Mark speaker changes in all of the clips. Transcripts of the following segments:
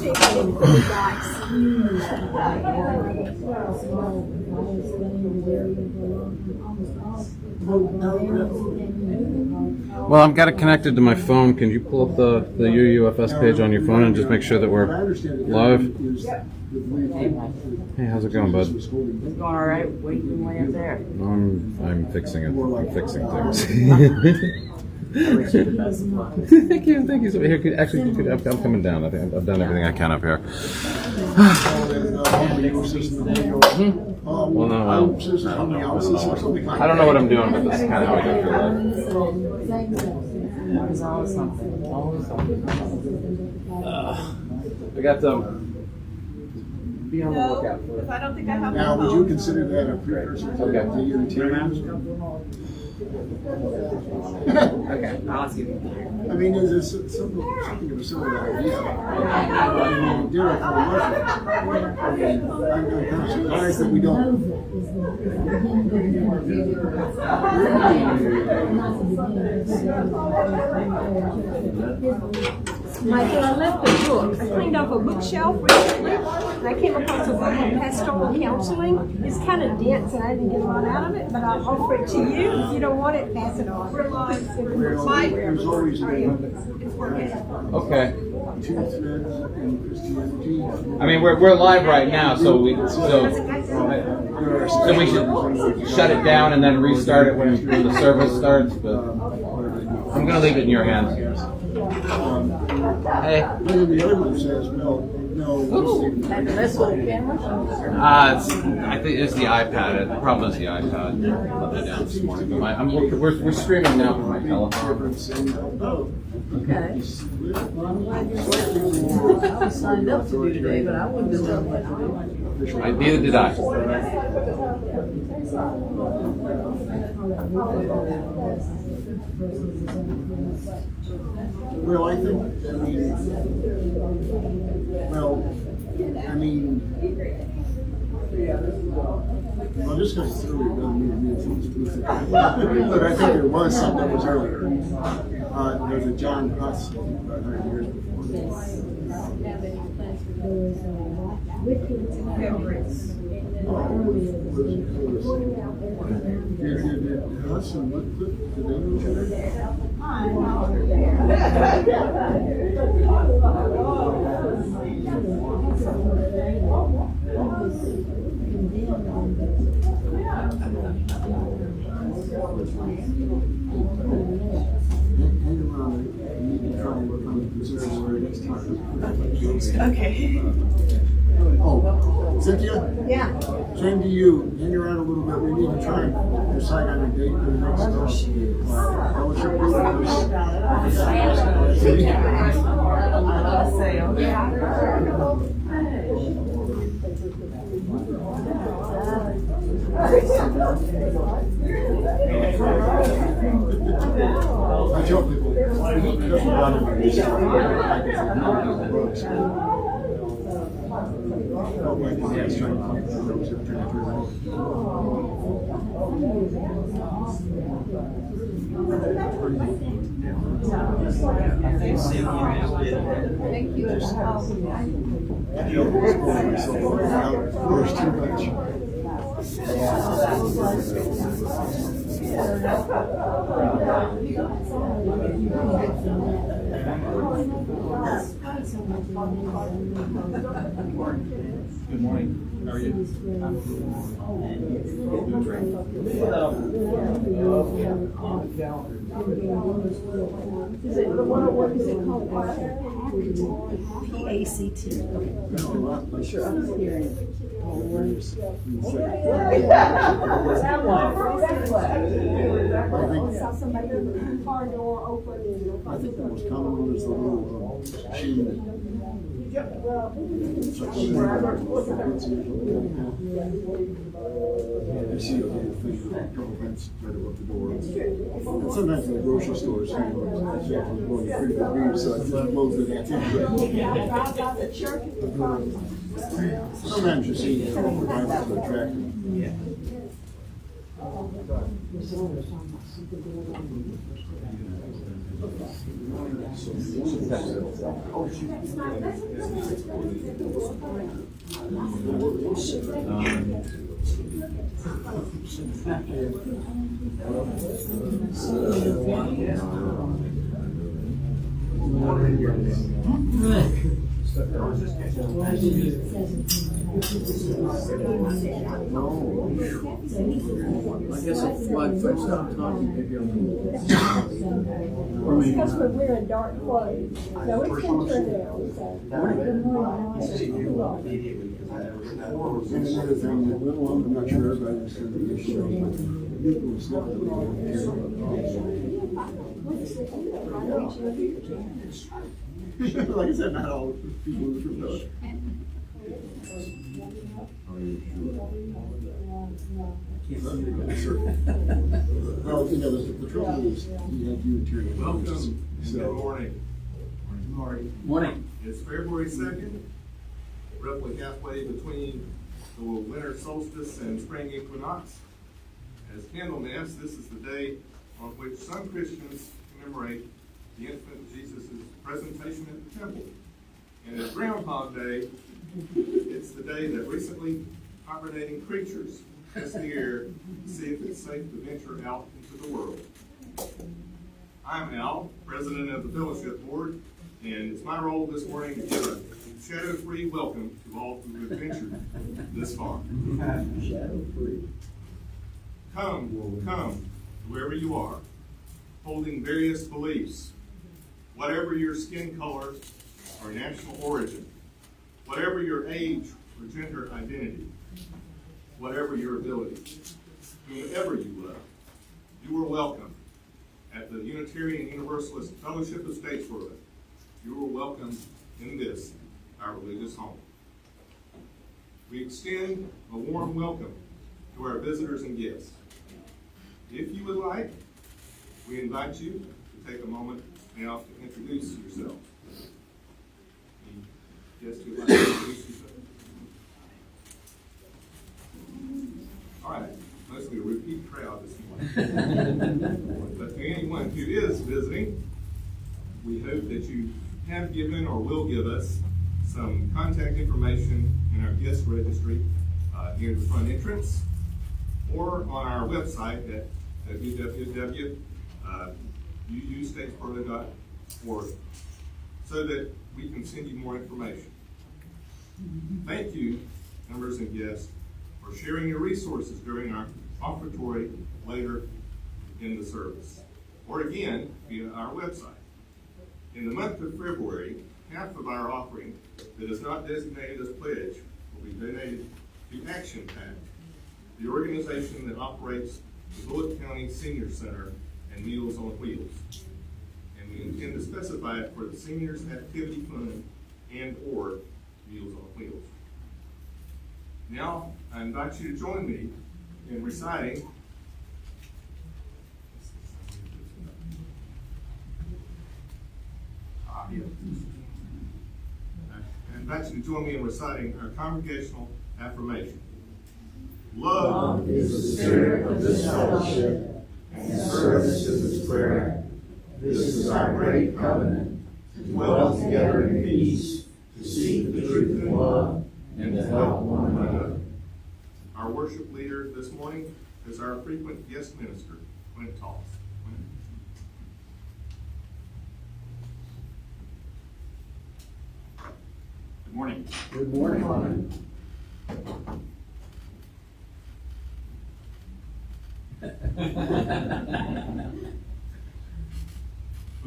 Speaker 1: Well, I've got it connected to my phone. Can you pull up the UUFS page on your phone and just make sure that we're live? Hey, how's it going, bud?
Speaker 2: It's going all right. Waiting way up there.
Speaker 1: I'm fixing it. I'm fixing things.
Speaker 2: I wish you the best of luck.
Speaker 1: Thank you. So here, I'm coming down. I think I've done everything I can up here. Well, no, I don't know what I'm doing, but this is kind of how I do feel like.
Speaker 2: There's always something.
Speaker 1: I got be on the lookout for it.
Speaker 3: I don't think I have
Speaker 4: Now, would you consider that a precursor to the Unitarian?
Speaker 2: Okay, I'll ask you.
Speaker 4: I mean, is this something of a similar idea? I mean, Derek, for Russia, I'm kind of surprised that we don't.
Speaker 3: Michael, I left a book. I cleaned off a bookshelf recently, and I came across a book on pastoral counseling. It's kind of dense, and I didn't get a lot out of it, but I'll offer it to you. If you don't want it, pass it on. Mike,
Speaker 4: There's always
Speaker 3: it's working.
Speaker 1: Okay.
Speaker 4: two threads in Christianity.
Speaker 1: I mean, we're live right now, so we should shut it down and then restart it when the service starts. But I'm gonna leave it in your hands. Hey.
Speaker 4: One of the other one says, no.
Speaker 2: And this little camera?
Speaker 1: I think it's the iPad. The problem is the iPad. I left it down this morning. But we're streaming now from my telephone.
Speaker 2: Okay. Well, I'm glad you're listening. I was signed up to do today, but I wouldn't have done what to do.
Speaker 1: Neither did I.
Speaker 4: Well, I think, well, this guy's through it, doesn't mean it's exclusive. But I think there was something that was earlier. There's a John Huss, about 100 years before. Did Huss and Whitcliffe, did they know each other?
Speaker 3: Okay.
Speaker 4: Oh, Cynthia?
Speaker 3: Yeah.
Speaker 4: Same to you. Hang around a little bit. We need to try and decide on a date for the next fellowship group. I tell people, it doesn't bother me.
Speaker 3: Thank you.
Speaker 1: Good morning. How are you?
Speaker 3: Is it the one or is it called PACT? Sure, I'm hearing.
Speaker 4: I think the most common one is the little machine. I see a little thing, a couple vents right above the door. And sometimes in the grocery stores, you know, it's actually going to pretty good views, so it's not loads of that. Sometimes you see Bibles that are attractive.
Speaker 2: Yeah. I guess if my friend stopped talking, maybe I'll move.
Speaker 3: It's because we're wearing dark clothes. So it's been turned down, so. Good morning.
Speaker 4: And another thing, that little, I'm not sure everybody understands this show, but it was definitely like I said, not all people in this room know it. Well, you know, the trouble is, you have Unitarian.
Speaker 5: Welcome, and
Speaker 4: So-
Speaker 5: good morning.
Speaker 2: Morning.
Speaker 5: It's February 2nd, roughly halfway between the winter solstice and spring equinox. As Candlemas, this is the day on which some Christians commemorate the infant Jesus' presentation at the temple. And as Groundhog Day, it's the day that recently hibernating creatures test the air to see if it's safe to venture out into the world. I'm Al, president of the Fellowship Board, and it's my role this morning to give a shadow-free welcome to all who have ventured this far.
Speaker 4: Shadow-free.
Speaker 5: Come, whoever you are, holding various beliefs, whatever your skin color or national origin, whatever your age or gender identity, whatever your ability, whomever you love, you are welcome at the Unitarian Universalist Fellowship of Statesboro. You are welcome in this, our religious home. We extend a warm welcome to our visitors and guests. If you would like, we invite you to take a moment now to introduce yourself. Yes, you'd like to introduce yourself? All right, mostly a repeat crowd this morning. But to anyone who is visiting, we hope that you have given or will give us some contact information in our guest registry near the front entrance, or on our website at www.uustatesboro.org, so that we can send you more information. Thank you, members and guests, for sharing your resources during our offertory later in the service, or again via our website. In the month of February, half of our offering that is not designated as pledge will be donated to Action Pack, the organization that operates the Bullitt County Senior Center and Meals on Wheels. And we intend to specify it for the Seniors Activity Fund and or Meals on Wheels. Now, I invite you to join me in reciting our congregational affirmation. Love
Speaker 6: is the spirit of this fellowship, and service is its prayer. This is our great covenant, to dwell together in peace, to seek the truth in love, and to help one another.
Speaker 5: Our worship leader this morning is our frequent guest minister, Clint Tawes.
Speaker 7: Good morning.
Speaker 4: Good morning.
Speaker 7: We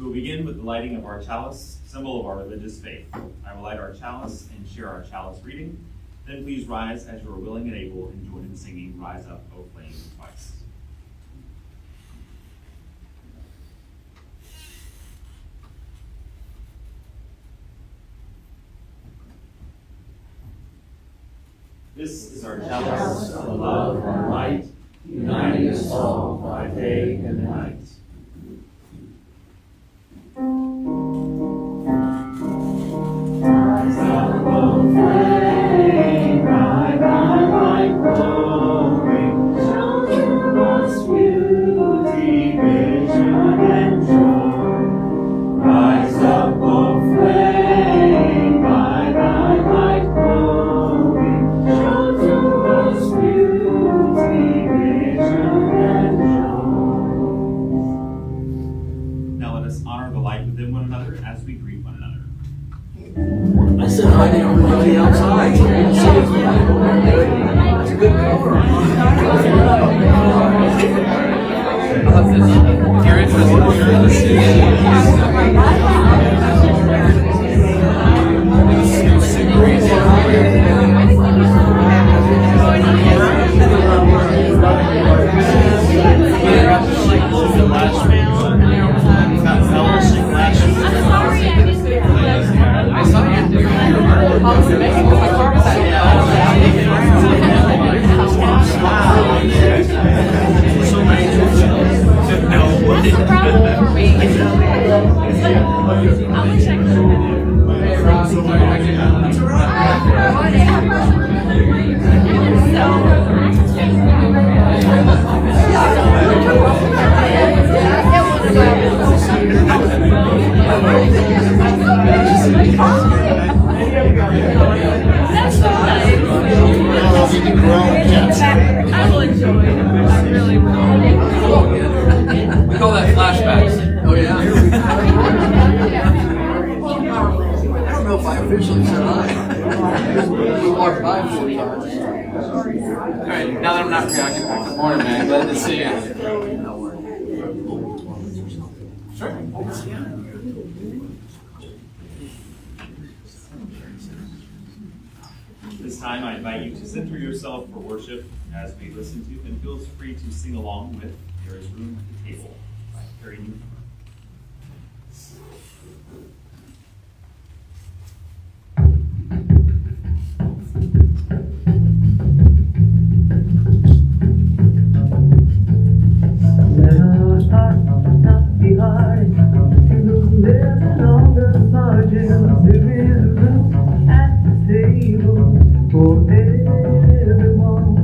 Speaker 7: will begin with the lighting of our chalice, symbol of our religious faith. I will light our chalice and share our chalice reading. Then please rise as you are willing and able and join in singing Rise Up, O Flame, twice. This is our chalice of love and light, uniting us all by day and night. Rise up, O flame, bright, bright, bright glowing, shelter us beauty, vision and joy. Rise up, O flame, bright, bright, bright.
Speaker 2: I will enjoy it. I really will.
Speaker 1: We call that flashbacks. Oh, yeah.
Speaker 8: I don't know if I officially said I. We walked by 4 times.
Speaker 1: All right, now that I'm not preoccupied. Good morning, man. Glad to see you.
Speaker 7: This time, I invite you to center yourself for worship as we listen to, and feel free to sing along with There Is Room at the Table by Carrie Newton.
Speaker 9: Let our hearts not be hard to live on the margins. There is room at the table for everyone.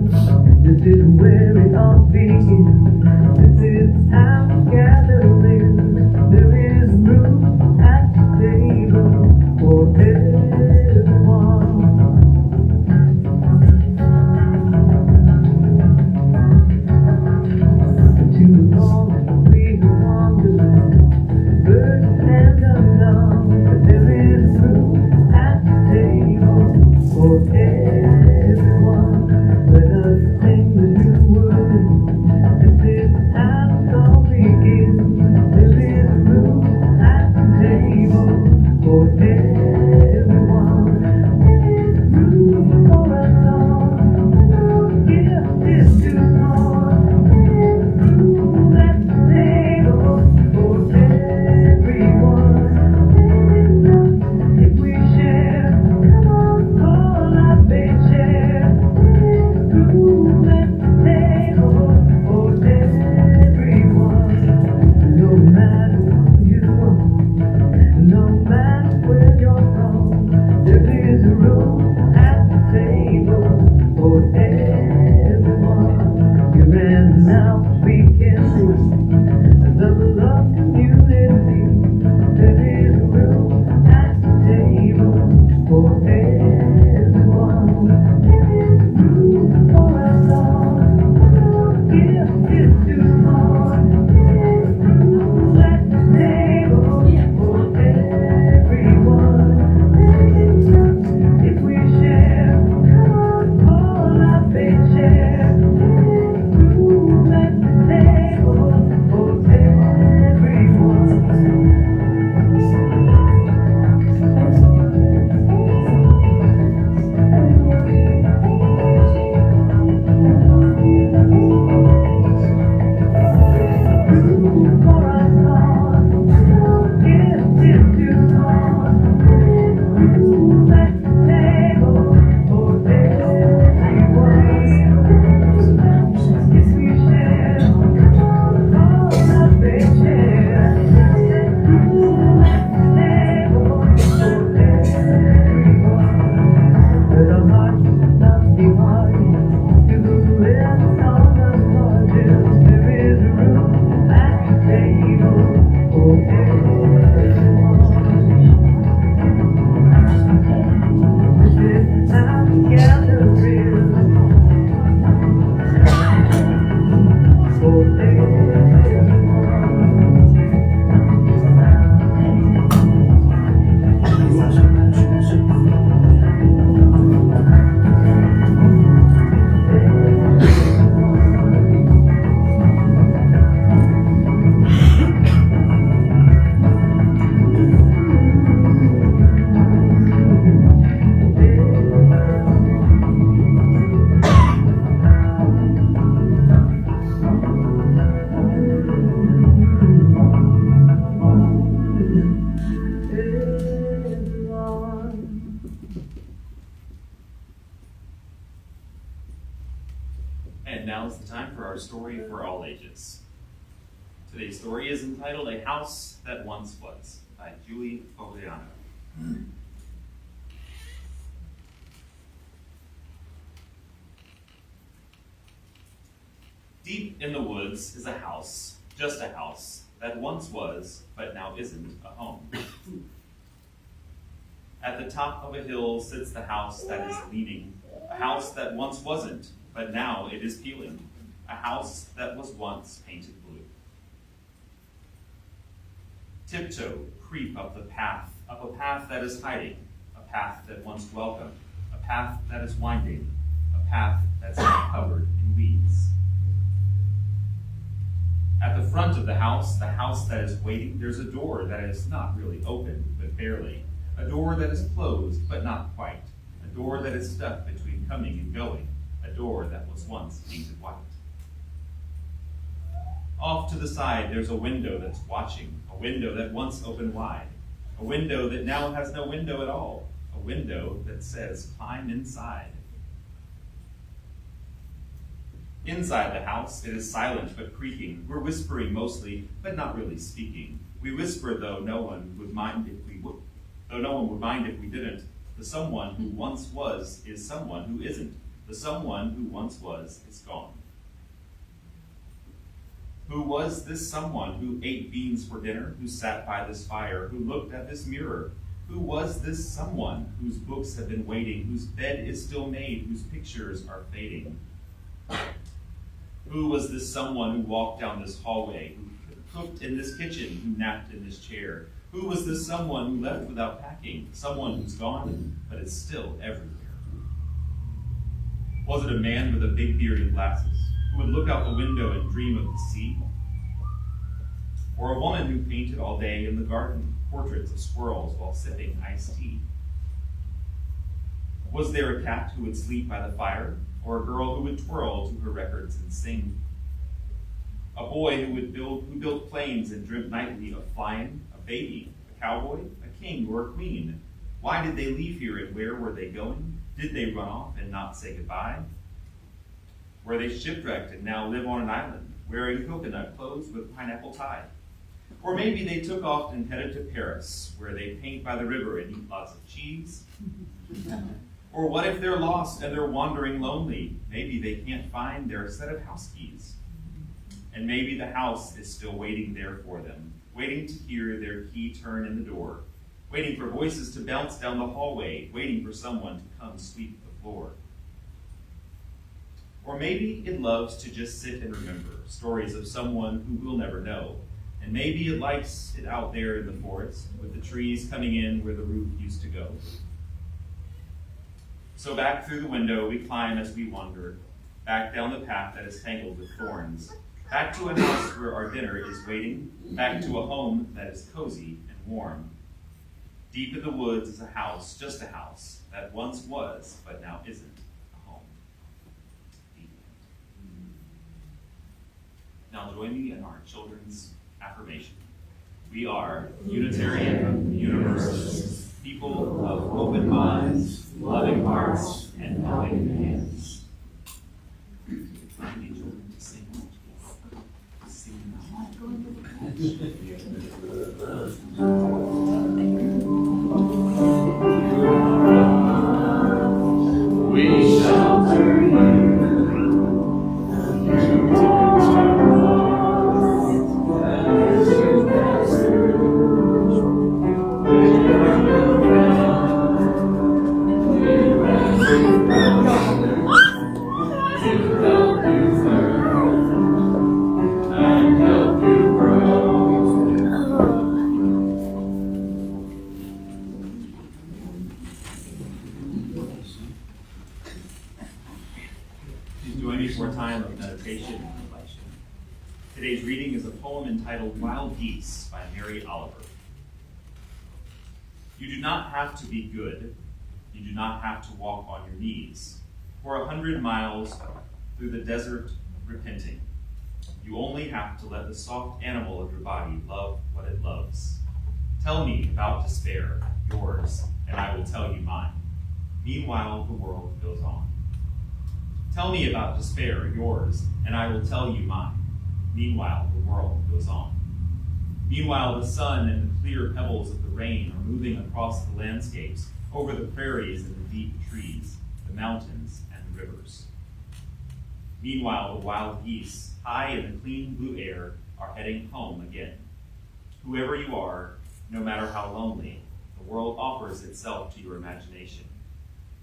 Speaker 9: This is where it all begins. This is how we gather there.
Speaker 7: And now is the time for our story for all ages. Today's story is entitled A House That Once Was by Julie Fogliano. Deep in the woods is a house, just a house, that once was, but now isn't, a home. At the top of a hill sits the house that is leaning, a house that once wasn't, but now it is peeling, a house that was once painted blue. Tiptoe, creep up a path that is hiding, a path that once welcomed, a path that is winding, a path that's now covered in weeds. At the front of the house that is waiting, there's a door that is not really open, but barely. A door that is closed, but not quite. A door that is stuck between coming and going. A door that was once painted white. Off to the side, there's a window that's watching. A window that once opened wide. A window that now has no window at all. A window that says, climb inside. Inside the house, it is silent but creaking. We're whispering mostly, but not really speaking. We whisper, though no one would mind if we would. Though no one would mind if we didn't. The someone who once was is someone who isn't. The someone who once was is gone. Who was this someone who ate beans for dinner, who sat by this fire, who looked at this mirror? Who was this someone whose books have been waiting, whose bed is still made, whose pictures are fading? Who was this someone who walked down this hallway, who cooked in this kitchen, who napped in this chair? Who was this someone who left without packing, someone who's gone, but is still everywhere? Was it a man with a big beard and glasses, who would look out the window and dream of the sea? Or a woman who painted all day in the garden, portraits of squirrels while sipping iced tea? Was there a cat who would sleep by the fire, or a girl who would twirl to her records and sing? A boy who built planes and dreamt nightly of flying? A baby? A cowboy? A king or a queen? Why did they leave here and where were they going? Did they run off and not say goodbye? Were they shipwrecked and now live on an island, wearing coconut clothes with pineapple tie? Or maybe they took off and headed to Paris, where they paint by the river and eat lots of cheese? Or what if they're lost and they're wandering lonely? Maybe they can't find their set of house keys. And maybe the house is still waiting there for them, waiting to hear their key turn in the door, waiting for voices to bounce down the hallway, waiting for someone to come sweep the floor. Or maybe it loves to just sit and remember stories of someone who we'll never know. And maybe it likes it out there in the forest, with the trees coming in where the roof used to go. So back through the window we climb as we wander, back down the path that is tangled with thorns, back to a house where our dinner is waiting, back to a home that is cozy and warm. Deep in the woods is a house, just a house, that once was, but now isn't a home. Now join me in our children's affirmation. We are Unitarian Universalists, people of open minds, loving hearts, and helping hands. I need children to sing.
Speaker 6: We shelter you.
Speaker 7: Today's reading is a poem entitled Wild Geese by Mary Oliver. You do not have to be good. You do not have to walk on your knees for 100 miles through the desert repenting. You only have to let the soft animal of your body love what it loves. Tell me about despair, yours, and I will tell you mine. Meanwhile, the world goes on. Tell me about despair, yours, and I will tell you mine. Meanwhile, the world goes on. Meanwhile, the sun and the clear pebbles of the rain are moving across the landscapes, over the prairies and the deep trees, the mountains and the rivers. Meanwhile, the wild geese, high in the clean blue air, are heading home again. Whoever you are, no matter how lonely, the world offers itself to your imagination,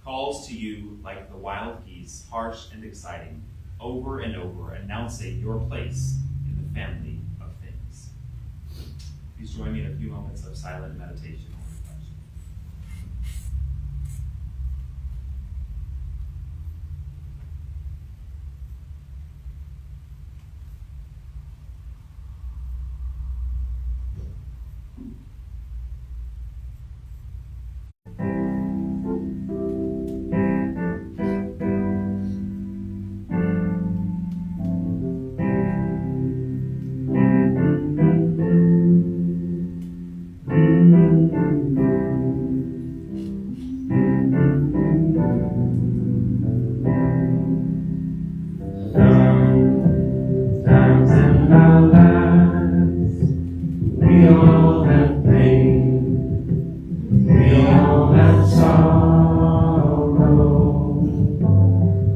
Speaker 7: calls to you like the wild geese, harsh and exciting, over and over, announcing your place in the family of things. Please join me in a few moments of silent meditation or reflection.
Speaker 9: Sometimes in our lives, we all have pain, we all have sorrow.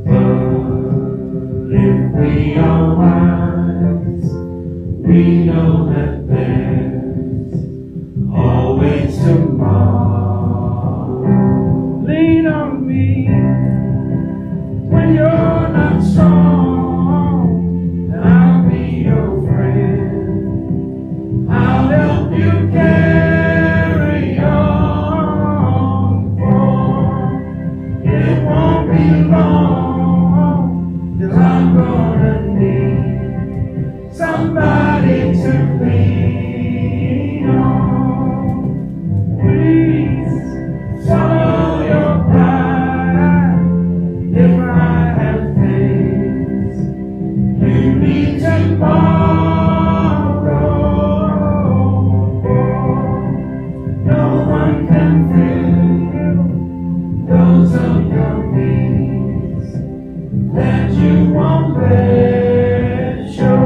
Speaker 9: But if we are wise, we know that there's always tomorrow. Lean on me when you're not strong, and I'll be your friend. I'll help you carry on, for it won't be long till I'm gonna need somebody to lean on. Please swallow your pride. If I have things you need tomorrow, no one can fill those of your needs that you won't let show.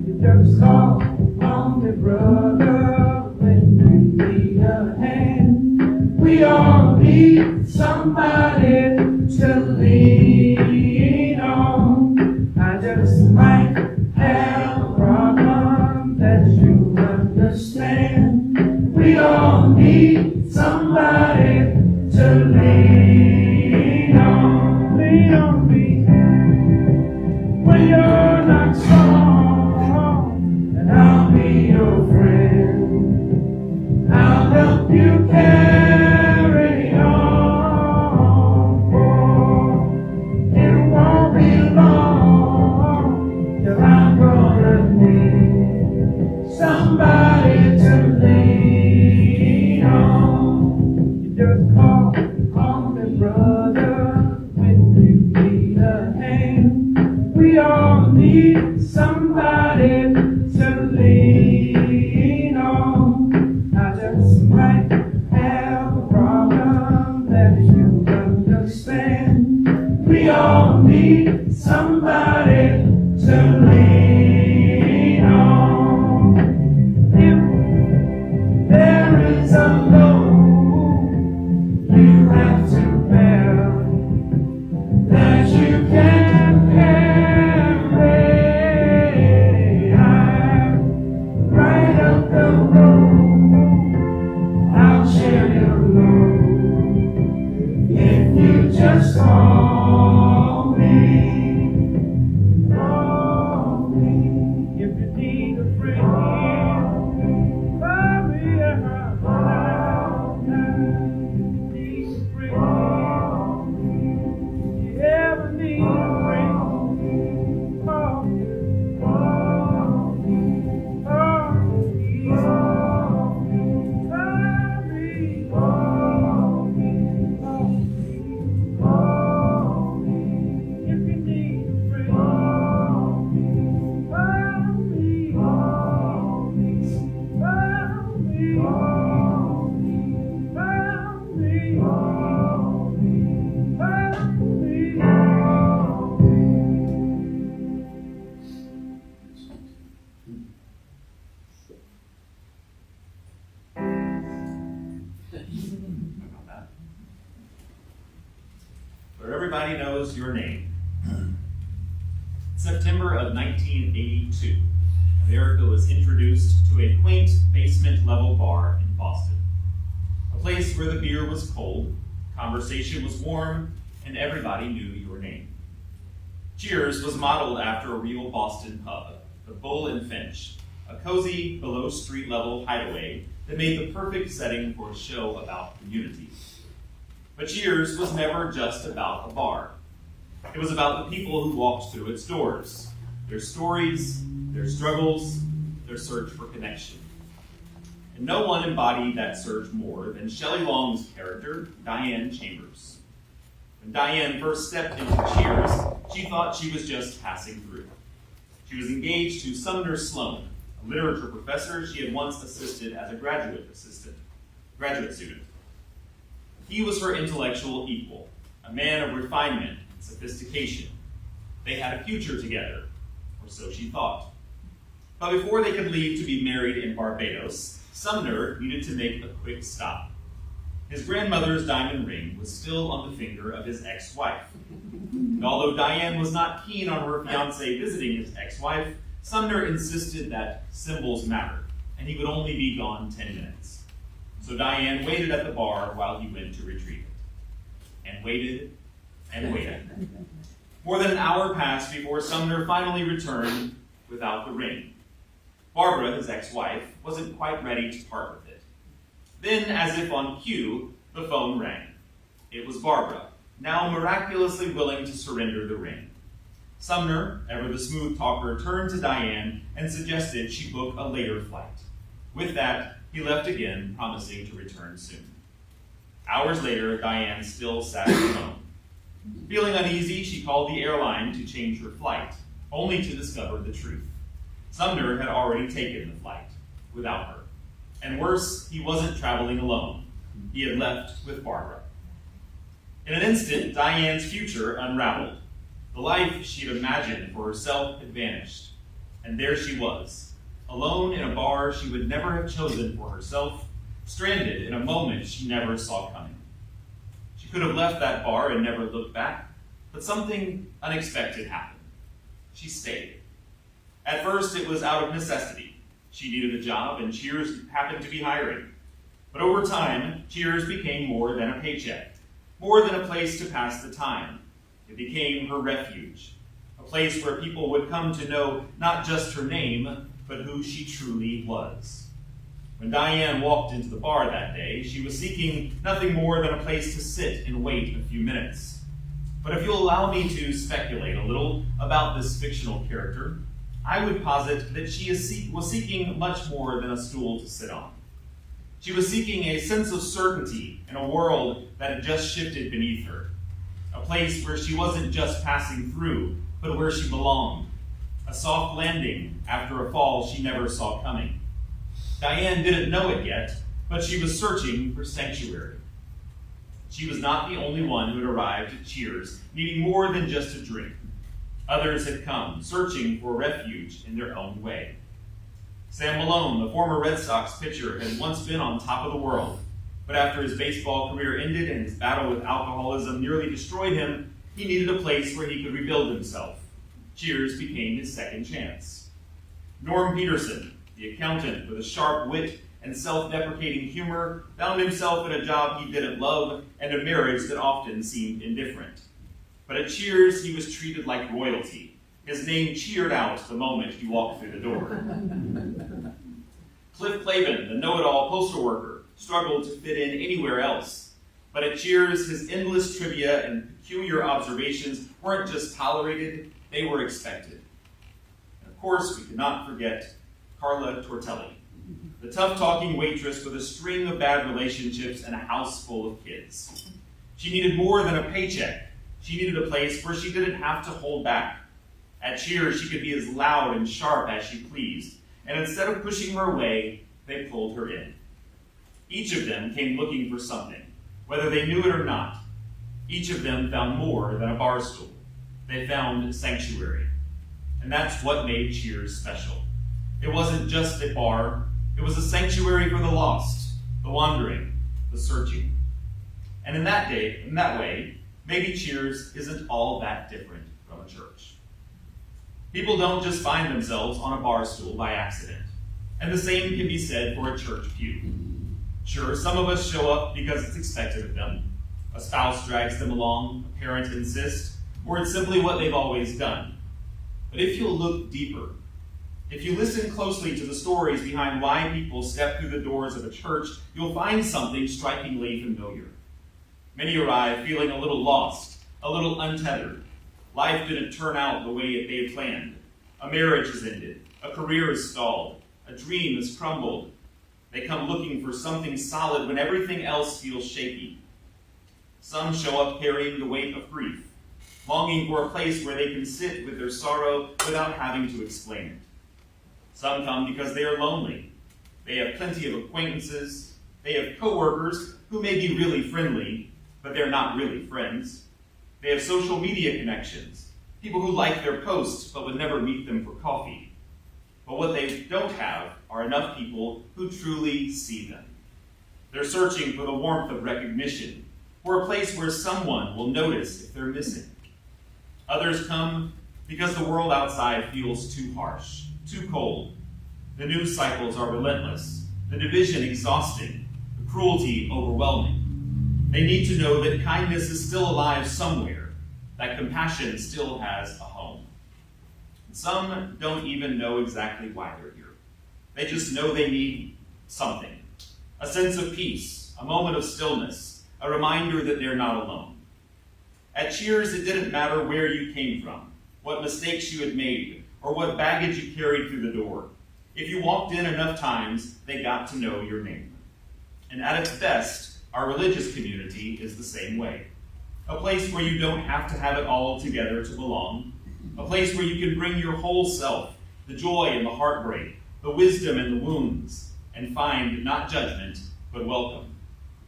Speaker 9: You just call on me, brother, when you need a hand. We all need somebody to lean on. I just might have a problem that you understand. We all need somebody to lean on. Lean on me when you're not strong, and I'll be your friend. I'll help you carry on, for it won't be long till I'm gonna need somebody to lean on. You just call on me, brother, when you need a hand. We all need somebody to lean on. I just might have a problem that you understand. We all need somebody to lean on. If there is a load you have to bear that you can't carry, I'm right up the road. I'll share your load if you just call me. Call me if you need a friend. Call me out. If you need a friend, if you ever need a friend, call me. Call me. Call me. Call me. Call me. Call me. Call me. Call me. If you need
Speaker 7: where everybody knows your name. September of 1982, America was introduced to a quaint basement-level bar in Boston. A place where the beer was cold, conversation was warm, and everybody knew your name. Cheers was modeled after a real Boston pub, the Bull and Finch, a cozy, below-street-level hideaway that made the perfect setting for a show about community. But Cheers was never just about a bar. It was about the people who walked through its doors, their stories, their struggles, their search for connection. And no one embodied that search more than Shelley Long's character, Diane Chambers. When Diane first stepped into Cheers, she thought she was just passing through. She was engaged to Sumner Sloan, a literature professor she had once assisted as a graduate student. He was her intellectual equal, a man of refinement and sophistication. They had a future together, or so she thought. But before they could leave to be married in Barbados, Sumner needed to make a quick stop. His grandmother's diamond ring was still on the finger of his ex-wife. And although Diane was not keen on her fiancé visiting his ex-wife, Sumner insisted that symbols mattered, and he would only be gone 10 minutes. So Diane waited at the bar while he went to retrieve it. And waited, and waited. More than an hour passed before Sumner finally returned without the ring. Barbara, his ex-wife, wasn't quite ready to part with it. Then, as if on cue, the phone rang. It was Barbara, now miraculously willing to surrender the ring. Sumner, ever the smooth talker, turned to Diane and suggested she book a later flight. With that, he left again, promising to return soon. Hours later, Diane still sat alone. Feeling uneasy, she called the airline to change her flight, only to discover the truth. Sumner had already taken the flight, without her. And worse, he wasn't traveling alone. He had left with Barbara. In an instant, Diane's future unraveled. The life she had imagined for herself had vanished. And there she was, alone in a bar she would never have chosen for herself, stranded in a moment she never saw coming. She could have left that bar and never looked back, but something unexpected happened. She stayed. At first, it was out of necessity. She needed a job, and Cheers happened to be hiring. But over time, Cheers became more than a paycheck, more than a place to pass the time. It became her refuge, a place where people would come to know not just her name, but who she truly was. When Diane walked into the bar that day, she was seeking nothing more than a place to sit and wait a few minutes. But if you'll allow me to speculate a little about this fictional character, I would posit that she was seeking much more than a stool to sit on. She was seeking a sense of certainty in a world that had just shifted beneath her, a place where she wasn't just passing through, but where she belonged, a soft landing after a fall she never saw coming. Diane didn't know it yet, but she was searching for sanctuary. She was not the only one who had arrived at Cheers, needing more than just a drink. Others had come, searching for refuge in their own way. Sam Malone, the former Red Sox pitcher, had once been on top of the world, but after his baseball career ended and his battle with alcoholism nearly destroyed him, he needed a place where he could rebuild himself. Cheers became his second chance. Norm Peterson, the accountant with a sharp wit and self-deprecating humor, found himself in a job he didn't love and a marriage that often seemed indifferent. But at Cheers, he was treated like royalty. His name cheered out the moment he walked through the door. Cliff Clavin, the know-it-all postal worker, struggled to fit in anywhere else. But at Cheers, his endless trivia and peculiar observations weren't just tolerated, they were expected. And of course, we could not forget Carla Tortelli, the tough-talking waitress with a string of bad relationships and a house full of kids. She needed more than a paycheck. She needed a place where she didn't have to hold back. At Cheers, she could be as loud and sharp as she pleased, and instead of pushing her away, they pulled her in. Each of them came looking for something, whether they knew it or not. Each of them found more than a bar stool. They found sanctuary. And that's what made Cheers special. It wasn't just a bar, it was a sanctuary for the lost, the wandering, the searching. And in that way, maybe Cheers isn't all that different from a church. People don't just find themselves on a bar stool by accident, and the same can be said for a church pew. Sure, some of us show up because it's expected of them. A spouse drags them along, a parent insists, or it's simply what they've always done. But if you'll look deeper, if you listen closely to the stories behind why people step through the doors of a church, you'll find something strikingly familiar. Many arrive feeling a little lost, a little untethered. Life didn't turn out the way they had planned. A marriage has ended, a career is stalled, a dream has crumbled. They come looking for something solid when everything else feels shaky. Some show up carrying the weight of grief, longing for a place where they can sit with their sorrow without having to explain it. Some come because they are lonely. They have plenty of acquaintances. They have coworkers who may be really friendly, but they're not really friends. They have social media connections, people who like their posts but would never meet them for coffee. But what they don't have are enough people who truly see them. They're searching for the warmth of recognition, for a place where someone will notice if they're missing. Others come because the world outside feels too harsh, too cold. The news cycles are relentless, the division exhausting, the cruelty overwhelming. They need to know that kindness is still alive somewhere, that compassion still has a home. Some don't even know exactly why they're here. They just know they need something, a sense of peace, a moment of stillness, a reminder that they're not alone. At Cheers, it didn't matter where you came from, what mistakes you had made, or what baggage you carried through the door. If you walked in enough times, they got to know your name. And at its best, our religious community is the same way. A place where you don't have to have it all together to belong. A place where you can bring your whole self, the joy and the heartbreak, the wisdom and the wounds, and find not judgment, but welcome.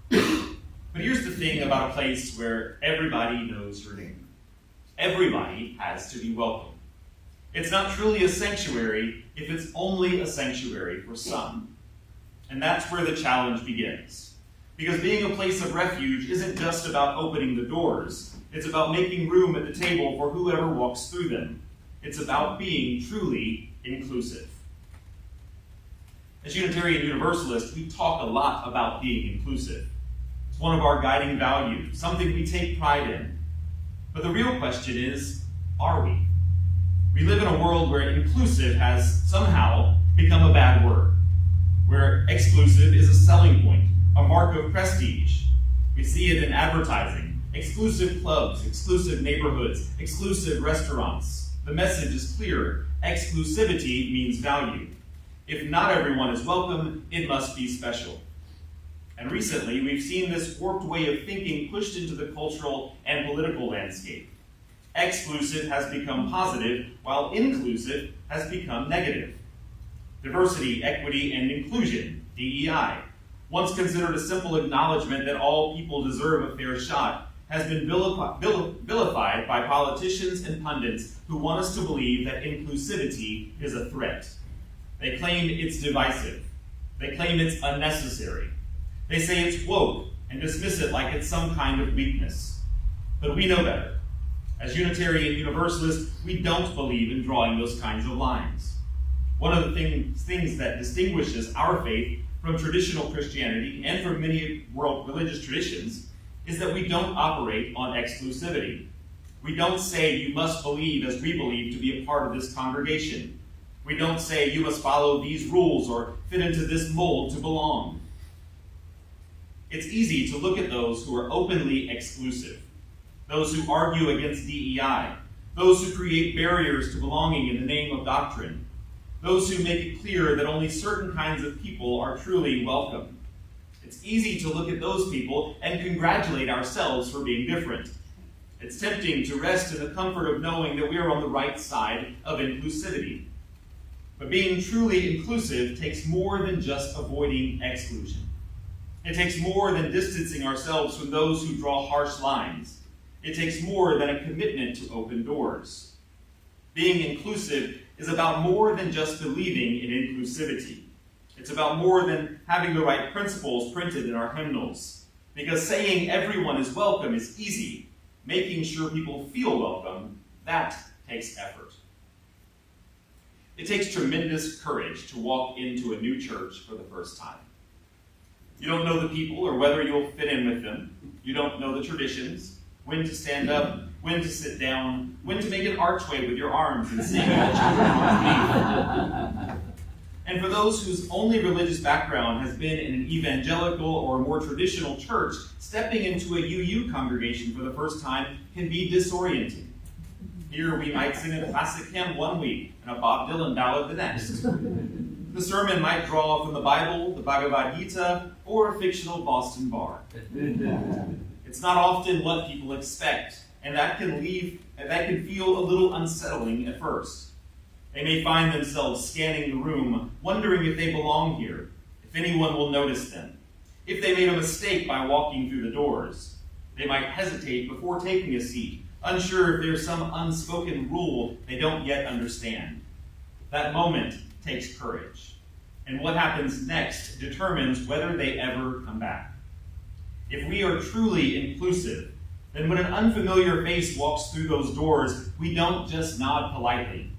Speaker 7: But here's the thing about a place where everybody knows your name. Everybody has to be welcome. It's not truly a sanctuary if it's only a sanctuary for some. And that's where the challenge begins. Because being a place of refuge isn't just about opening the doors. It's about making room at the table for whoever walks through them. It's about being truly inclusive. As Unitarian Universalists, we talk a lot about being inclusive. It's one of our guiding values, something we take pride in. But the real question is, are we? We live in a world where inclusive has somehow become a bad word, where exclusive is a selling point, a mark of prestige. We see it in advertising, exclusive clubs, exclusive neighborhoods, exclusive restaurants. The message is clear. Exclusivity means value. If not everyone is welcome, it must be special. And recently, we've seen this warped way of thinking pushed into the cultural and political landscape. Exclusive has become positive, while inclusive has become negative. Diversity, equity, and inclusion, DEI, once considered a simple acknowledgement that all people deserve a fair shot, has been vilified by politicians and pundits who want us to believe that inclusivity is a threat. They claim it's divisive. They claim it's unnecessary. They say it's woke and dismiss it like it's some kind of weakness. But we know better. As Unitarian Universalists, we don't believe in drawing those kinds of lines. One of the things that distinguishes our faith from traditional Christianity and from many world religious traditions is that we don't operate on exclusivity. We don't say you must believe as we believe to be a part of this congregation. We don't say you must follow these rules or fit into this mold to belong. It's easy to look at those who are openly exclusive, those who argue against DEI, those who create barriers to belonging in the name of doctrine, those who make it clear that only certain kinds of people are truly welcome. It's easy to look at those people and congratulate ourselves for being different. It's tempting to rest in the comfort of knowing that we are on the right side of inclusivity. But being truly inclusive takes more than just avoiding exclusion. It takes more than distancing ourselves from those who draw harsh lines. It takes more than a commitment to open doors. Being inclusive is about more than just believing in inclusivity. It's about more than having the right principles printed in our hymnals. Because saying everyone is welcome is easy. making sure people feel welcome, that takes effort. It takes tremendous courage to walk into a new church for the first time. You don't know the people or whether you'll fit in with them. You don't know the traditions, when to stand up, when to sit down, when to make an archway with your arms and sing all children on leave. And for those whose only religious background has been in an evangelical or more traditional church, stepping into a UU congregation for the first time can be disorienting. Here we might sing a classic hymn one week and a Bob Dylan ballad the next. The sermon might draw from the Bible, the Bhagavad Gita, or a fictional Boston bar. It's not often what people expect, and that can feel a little unsettling at first. They may find themselves scanning the room, wondering if they belong here, if anyone will notice them, if they made a mistake by walking through the doors. They might hesitate before taking a seat, unsure if there's some unspoken rule they don't yet understand. That moment takes courage, and what happens next determines whether they ever come back. If we are truly inclusive, then when an unfamiliar face walks through those doors, we don't just nod politely.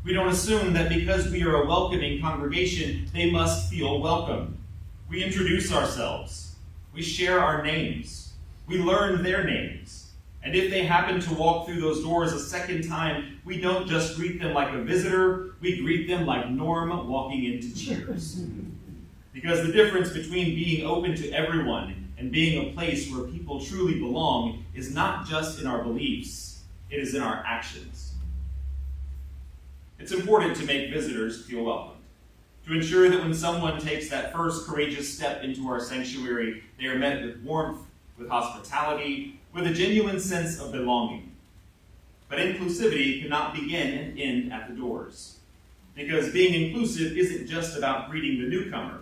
Speaker 7: We don't assume that because we are a welcoming congregation, they must feel welcome. We introduce ourselves. We share our names. We learn their names. And if they happen to walk through those doors a second time, we don't just greet them like a visitor, we greet them like Norm walking into Cheers. Because the difference between being open to everyone and being a place where people truly belong is not just in our beliefs, it is in our actions. It's important to make visitors feel welcomed, to ensure that when someone takes that first courageous step into our sanctuary, they are met with warmth, with hospitality, with a genuine sense of belonging. But inclusivity cannot begin and end at the doors, because being inclusive isn't just about greeting the newcomer.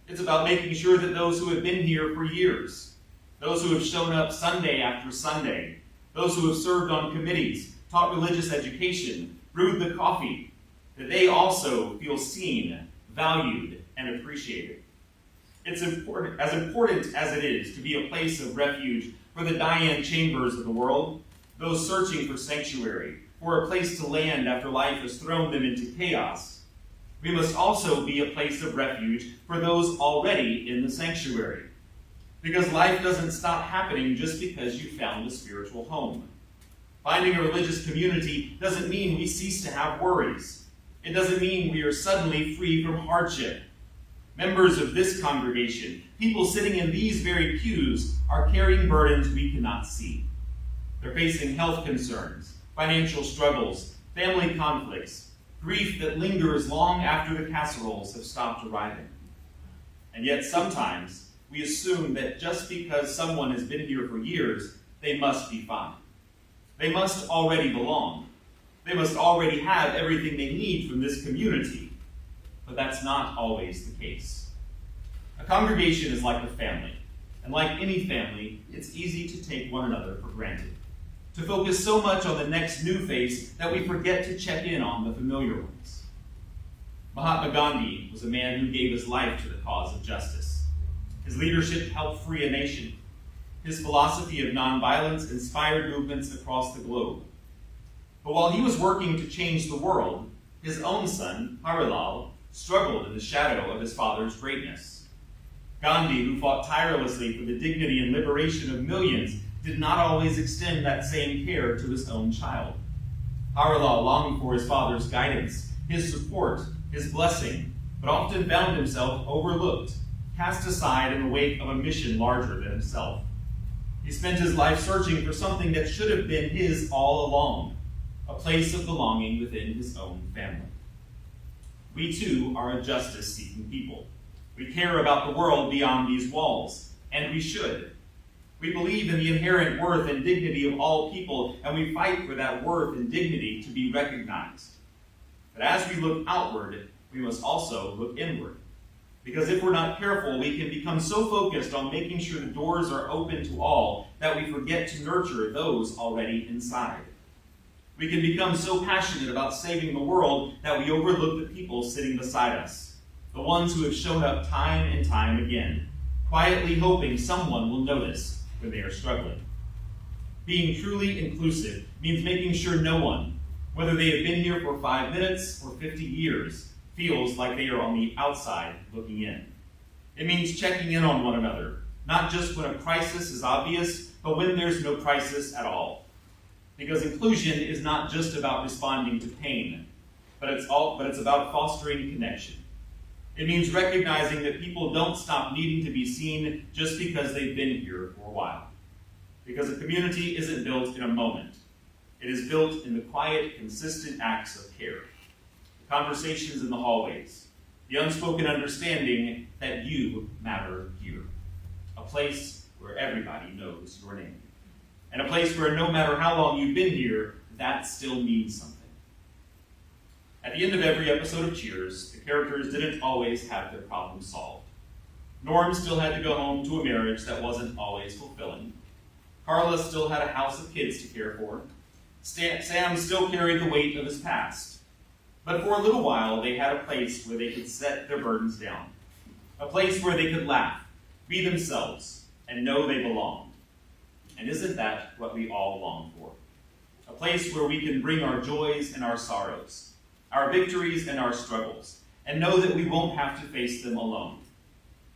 Speaker 7: It's about making sure that those who have been here for years, those who have shown up Sunday after Sunday, those who have served on committees, taught religious education, brewed the coffee, that they also feel seen, valued, and appreciated. It's important as it is to be a place of refuge for the Diane Chambers of the world, those searching for sanctuary, or a place to land after life has thrown them into chaos. We must also be a place of refuge for those already in the sanctuary, because life doesn't stop happening just because you found a spiritual home. Finding a religious community doesn't mean we cease to have worries. It doesn't mean we are suddenly free from hardship. Members of this congregation, people sitting in these very pews, are carrying burdens we cannot see. They're facing health concerns, financial struggles, family conflicts, grief that lingers long after the casseroles have stopped arriving. And yet sometimes we assume that just because someone has been here for years, they must be fine. They must already belong. They must already have everything they need from this community. But that's not always the case. A congregation is like a family, and like any family, it's easy to take one another for granted, to focus so much on the next new face that we forget to check in on the familiar ones. Mahatma Gandhi was a man who gave his life to the cause of justice. His leadership helped free a nation. His philosophy of nonviolence inspired movements across the globe. But while he was working to change the world, his own son, Harilal, struggled in the shadow of his father's greatness. Gandhi, who fought tirelessly for the dignity and liberation of millions, did not always extend that same care to his own child. Harilal longed for his father's guidance, his support, his blessing, but often found himself overlooked, cast aside in the wake of a mission larger than himself. He spent his life searching for something that should have been his all along, a place of belonging within his own family. We too are a justice-seeking people. We care about the world beyond these walls, and we should. We believe in the inherent worth and dignity of all people, and we fight for that worth and dignity to be recognized. But as we look outward, we must also look inward. Because if we're not careful, we can become so focused on making sure the doors are open to all that we forget to nurture those already inside. We can become so passionate about saving the world that we overlook the people sitting beside us, the ones who have shown up time and time again, quietly hoping someone will notice when they are struggling. Being truly inclusive means making sure no one, whether they have been here for 5 minutes or 50 years, feels like they are on the outside looking in. It means checking in on one another, not just when a crisis is obvious, but when there's no crisis at all. Because inclusion is not just about responding to pain, but it's about fostering connection. It means recognizing that people don't stop needing to be seen just because they've been here for a while. Because a community isn't built in a moment. It is built in the quiet, consistent acts of care. The conversations in the hallways. The unspoken understanding that you matter here. A place where everybody knows your name. And a place where no matter how long you've been here, that still means something. At the end of every episode of Cheers, the characters didn't always have their problems solved. Norm still had to go home to a marriage that wasn't always fulfilling. Carla still had a house of kids to care for. Sam still carried the weight of his past. But for a little while, they had a place where they could set their burdens down. A place where they could laugh, be themselves, and know they belonged. And isn't that what we all long for? A place where we can bring our joys and our sorrows, our victories and our struggles, and know that we won't have to face them alone.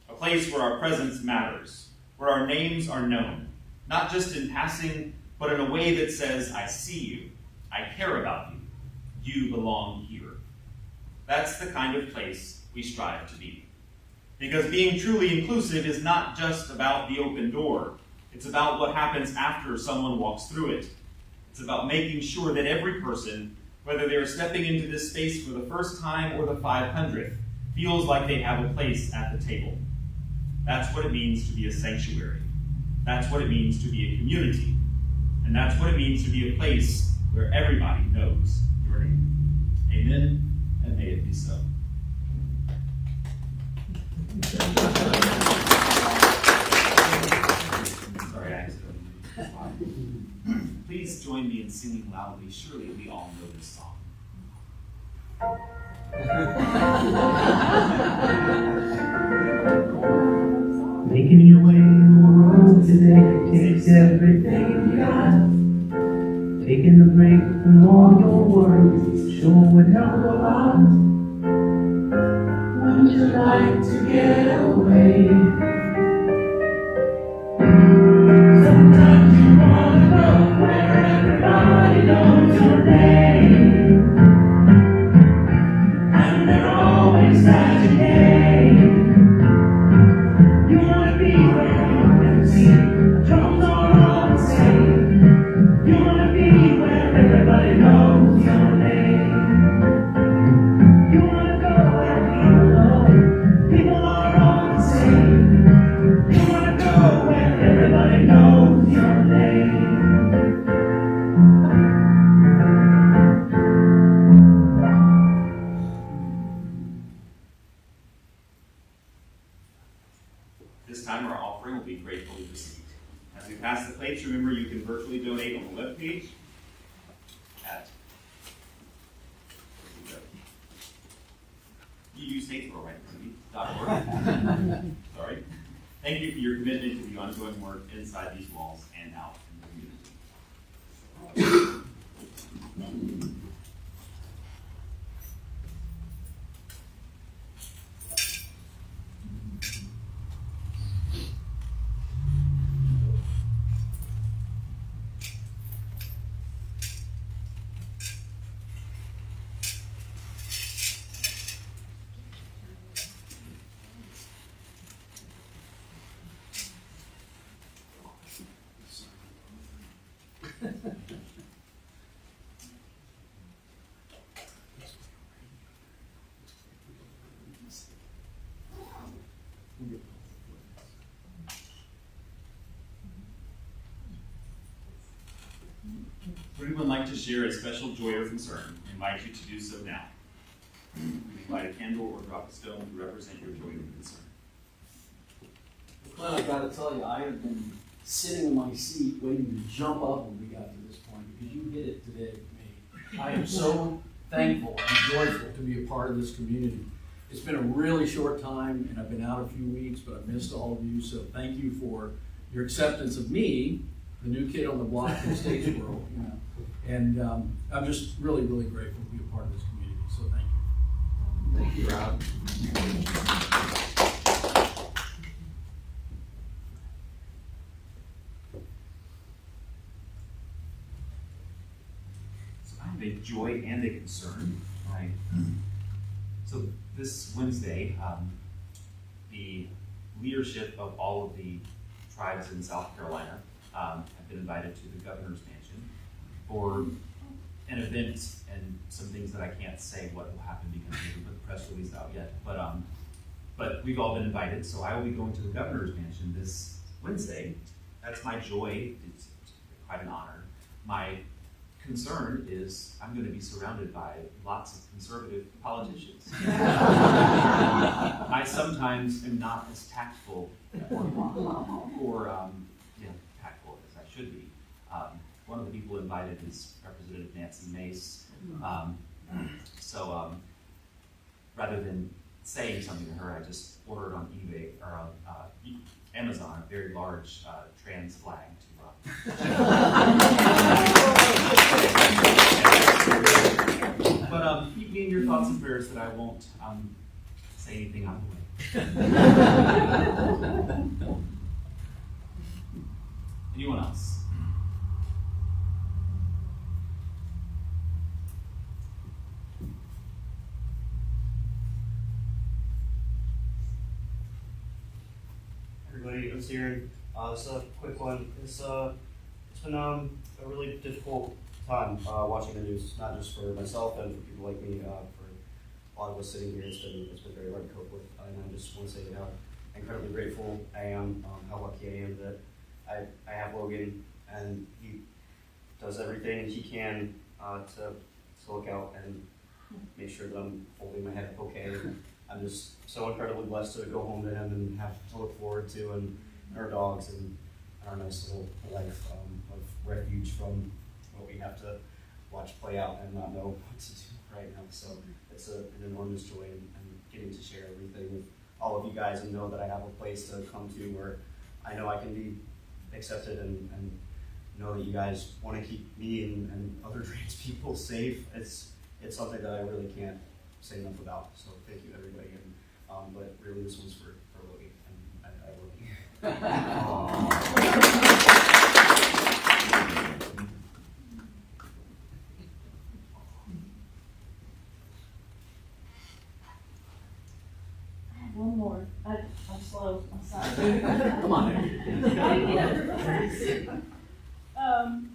Speaker 7: A place where our presence matters, where our names are known, not just in passing, but in a way that says, I see you, I care about you, you belong here. That's the kind of place we strive to be. Because being truly inclusive is not just about the open door. It's about what happens after someone walks through it. It's about making sure that every person, whether they're stepping into this space for the first time or the 500th, feels like they have a place at the table. That's what it means to be a sanctuary. That's what it means to be a community. And that's what it means to be a place where everybody knows your name. Amen, and may it be so. Sorry, I Please join me in singing loudly. Surely we all know this song.
Speaker 9: Making your way in the world today takes everything you got. Taking a break from all your worries sure would help a lot. Wouldn't you like to get away? Sometimes you wanna go where everybody knows your name, and they're always at your game. You wanna be where you can see the drums are all the same. You wanna be where everybody knows your name. You wanna go where people are all the same. You wanna go where everybody knows your name.
Speaker 7: This time our offering will be gratefully received. As we pass the plates, remember you can virtually donate on the webpage at you use Statesboro, right? .org. Sorry. Thank you for your commitment to the ongoing work inside these walls and out in the community. Would anyone like to share a special joy or concern? I invite you to do so now. You may light a candle or drop a stone to represent your joy or concern.
Speaker 8: Clint, I gotta tell you, I have been sitting in my seat waiting to jump up when we got to this point because you hit it today with me. I am so thankful and joyful to be a part of this community. It's been a really short time and I've been out a few weeks, but I've missed all of you, so thank you for your acceptance of me the new kid on the block in Statesboro, you know. And I'm just really, really grateful to be a part of this community, so thank you.
Speaker 1: Thank you, Rob.
Speaker 7: So I have a joy and a concern. Right. So this Wednesday, the leadership of all of the tribes in South Carolina have been invited to the governor's mansion for an event and some things that I can't say what will happen because we haven't put the press release out yet. But we've all been invited, so I will be going to the governor's mansion this Wednesday. That's my joy. It's quite an honor. My concern is I'm going to be surrounded by lots of conservative politicians. I sometimes am not as tactful or tactful as I should be. One of the people invited is Representative Nancy Mace. So rather than saying something to her, I just ordered on eBay or on Amazon a very large trans flag but keep me in your thoughts and prayers that I won't say anything out of the way. Anyone else?
Speaker 10: Everybody, I'm Steering. This is a quick one. It's been a really difficult time watching the news, not just for myself and for people like me. For a lot of us sitting here, it's been very hard to cope with. And I just want to say how incredibly grateful I am, how lucky I am that I have Logan, and he does everything he can to look out and make sure that I'm holding my head up okay. And I'm just so incredibly blessed to go home to him and have to look forward to and our dogs and our nice little life of refuge from what we have to watch play out and not know what to do right now. So it's an enormous joy and getting to share everything with all of you guys and know that I have a place to come to where I know I can be accepted and know that you guys want to keep me and other trans people safe. It's something that I really can't say enough about. So thank you everybody. And but really this one's for Logan and I love you.
Speaker 11: One more. I'm slow. I'm sorry.
Speaker 8: Come on.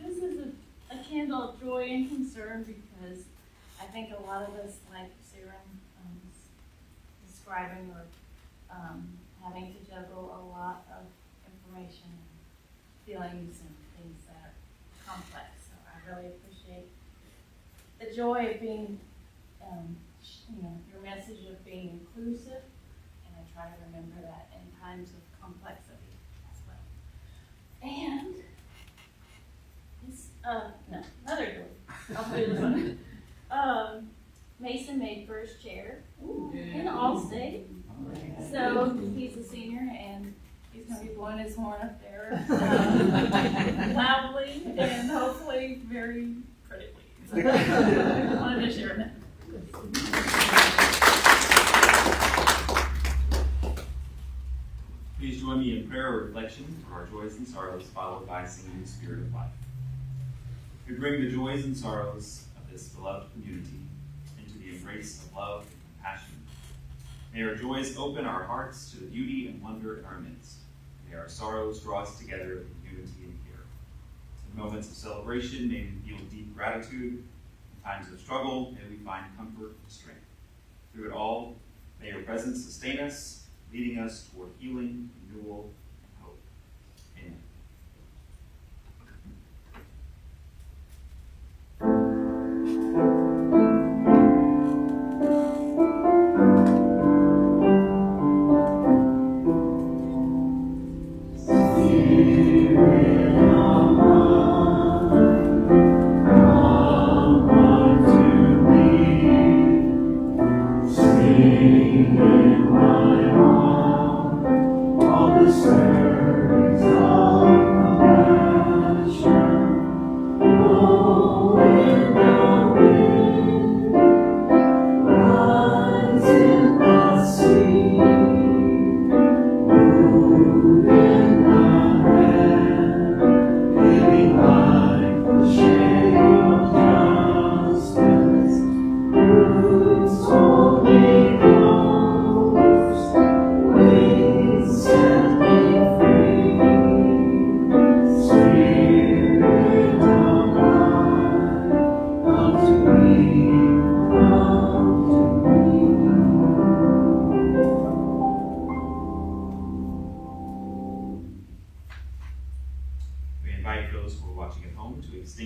Speaker 11: This is a candle of joy and concern because I think a lot of us, like Sarah describing, or having to juggle a lot of information and feelings and things that are complex. So I really appreciate the joy of being, your message of being inclusive. I try to remember that in times of complexity as well. And this, another joy. I'll do this one. Mason made first chair in Allstate. So he's a senior and he's going to be blowing his horn up there loudly and hopefully very critically. So I wanted to share that.
Speaker 7: Please join me in prayer or reflection for our joys and sorrows, followed by singing the Spirit of Life. We bring the joys and sorrows of this beloved community into the embrace of love and compassion. May our joys open our hearts to the beauty and wonder in our midst. May our sorrows draw us together in unity and care. In moments of celebration, may we feel deep gratitude. In times of struggle, may we find comfort and strength. Through it all, may your presence sustain us, leading us toward healing, renewal, and hope. Amen.
Speaker 6: Sing in my heart all the same.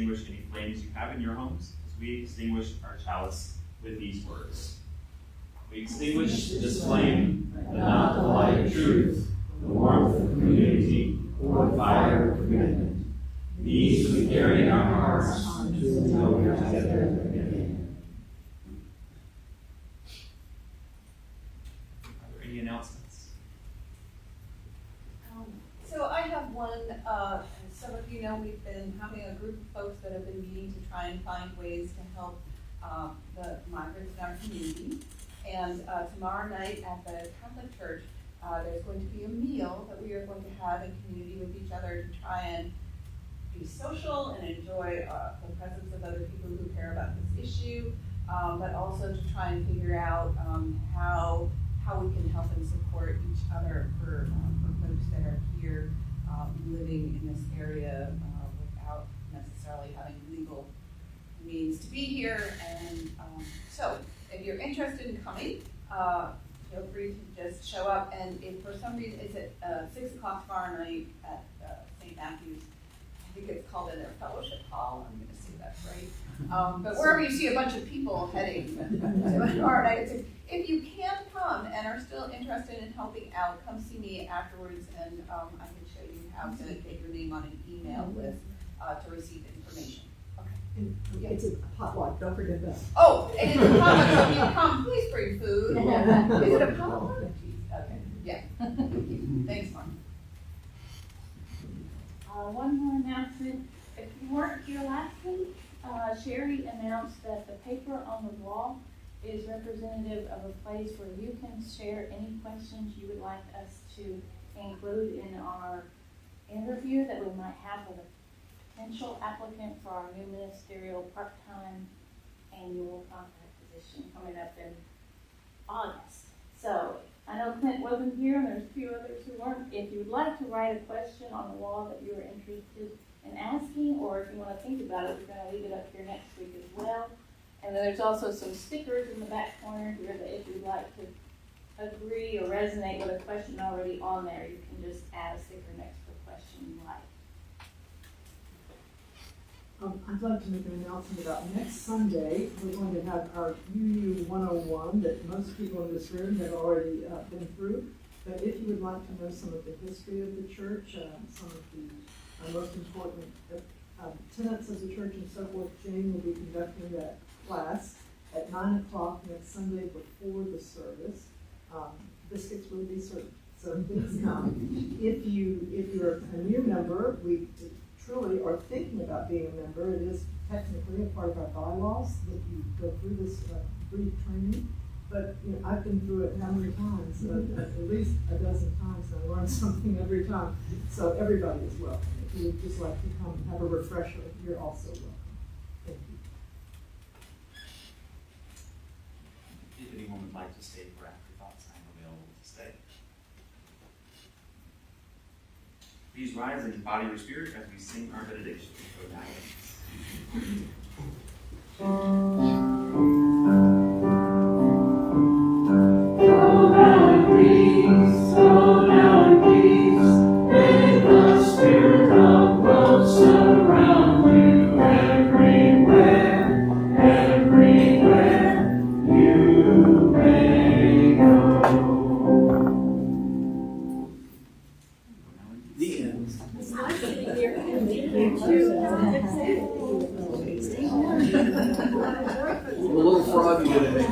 Speaker 7: extinguish any flames you have in your homes as we extinguish our chalice with these words. We extinguish this flame, but not the light of truth, the warmth of community, or the fire of commitment. These we carry in our hearts until we are together again. Are there any announcements?
Speaker 12: So I have one. Some of you know we've been having a group of folks that have been meeting to try and find ways to help the migrants in our community. And tomorrow night at the Catholic Church, there's going to be a meal that we are going to have in community with each other to try and be social and enjoy the presence of other people who care about this issue, but also to try and figure out how we can help and support each other for folks that are here living in this area without necessarily having legal means to be here. And so if you're interested in coming, feel free to just show up. And if for some reason it's at 6 o'clock tomorrow night at St. Matthew's, I think it's called in their fellowship hall. I'm going to say that right. But wherever you see a bunch of people heading tomorrow night, if you can come and are still interested in helping out, come see me afterwards, and I can show you how to get your name on an email list to receive information. Okay.
Speaker 2: It's a potluck, don't forget that.
Speaker 12: Oh, and it's a potluck, so if you come, please bring food. Is it a potluck? Okay, yeah. Thanks, Mark.
Speaker 11: One more announcement. If you weren't here last week, Sherry announced that the paper on the wall is representative of a place where you can share any questions you would like us to include in our interview that we might have with a potential applicant for our new ministerial part-time annual contract position coming up in August. So I know Clint wasn't here and there's a few others who weren't. If you would like to write a question on the wall that you are interested in asking, or if you want to think about it, we're going to leave it up here next week as well. And then there's also some stickers in the back corner here that if you'd like to agree or resonate with a question already on there, you can just add a sticker next to the question you like.
Speaker 2: I'd like to make an announcement about next Sunday. We're going to have our UU 101 that most people in this room have already been through. But if you would like to know some of the history of the church, some of the most important tenets of the church and so forth, Jane will be conducting that class at 9 o'clock next Sunday before the service. Biscuits will be served. So if you're a new member, we truly are thinking about being a member. It is technically a part of our bylaws that you go through this brief training. But I've been through it how many times? At least a dozen times, and I learned something every time. So everybody is welcome. If you would just like to come and have a refresher, you're also welcome. Thank you.
Speaker 7: If anyone would like to stay for afterthoughts, I am available to stay. Please rise in body or spirit as we sing our benediction.
Speaker 8: A little froggy today.